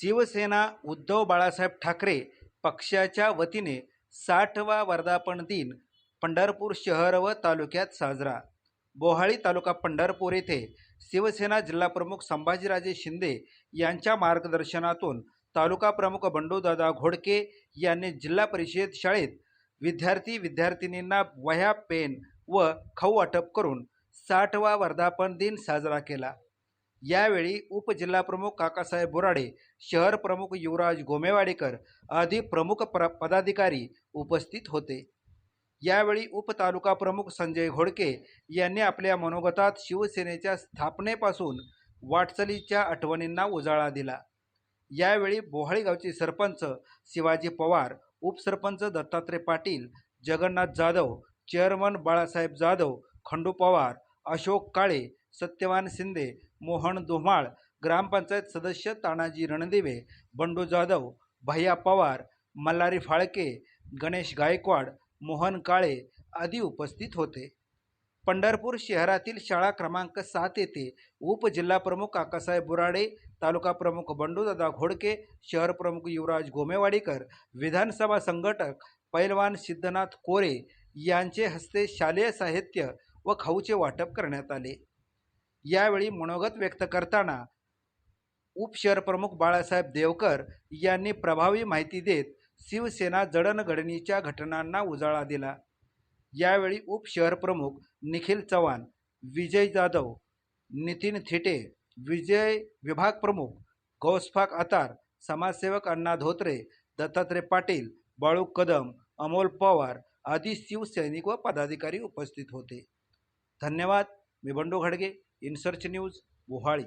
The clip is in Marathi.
शिवसेना उद्धव बाळासाहेब ठाकरे पक्षाच्या वतीने 60वा वर्धापन दिन पंढरपूर शहर व तालुक्यात साजरा। बोहाळी तालुका पंढरपूर येथे शिवसेना जिल्हाप्रमुख संभाजीराजे शिंदे यांच्या मार्गदर्शनातून तालुका प्रमुख बंडूदादा घोडके यांनी जिल्हा परिषद शाळेत विद्यार्थी-विद्यार्थिनींना वह्या, पेन व खाऊ वाटप करून 60वा वर्धापन दिन साजरा केला। यावेळी उपजिल्हाप्रमुख काकासाहेब बोराडे, शहर प्रमुख युवराज गोमेवाडेकर आदी प्रमुख पदाधिकारी उपस्थित होते। यावेळी उपतालुका प्रमुख संजय घोडके यांनी आपल्या मनोगतात शिवसेनेच्या स्थापनेपासून वाटचालीच्या आठवणींना उजाळा दिला। यावेळी बोहाळी गावचे सरपंच शिवाजी पवार, उपसरपंच दत्तात्रय पाटील, जगन्नाथ जाधव, चेअरमन बाळासाहेब जाधव, खंडू पवार, अशोक काळे, सत्यवान शिंदे, मोहन धुमाळ, ग्रामपंचायत सदस्य तानाजी रणदिवे, बंडू जाधव, भैया पवार, मल्हारी फाळके, गणेश गायकवाड, मोहन काळे आदी उपस्थित होते। पंढरपूर शहरातील शाळा क्रमांक 7 येथे उपजिल्हाप्रमुख काकासाहेब बोराडे, तालुका प्रमुख बंडूदादा घोडके, शहर प्रमुख युवराज गोमेवाडीकर, विधानसभा संघटक पैलवान सिद्धनाथ कोरे यांचे हस्ते शालेय साहित्य व खाऊचे वाटप करण्यात आले। यावेळी मनोगत व्यक्त करताना उपशहर प्रमुख बाळासाहेब देवकर यांनी प्रभावी माहिती देत शिवसेना जडणघडणीच्या घटनांना उजाळा दिला। यावेळी उपशहर प्रमुख निखिल चव्हाण, विजय जाधव, नितीन थिटे, विजय विभाग प्रमुख गौसफाक अतार, समाजसेवक अण्णा धोत्रे, दत्तात्रय पाटील, बाळू कदम, अमोल पवार आदी शिवसैनिक व पदाधिकारी उपस्थित होते। धन्यवाद। मी बंडू घडगे, इनसर्च न्यूज, बोहाळी।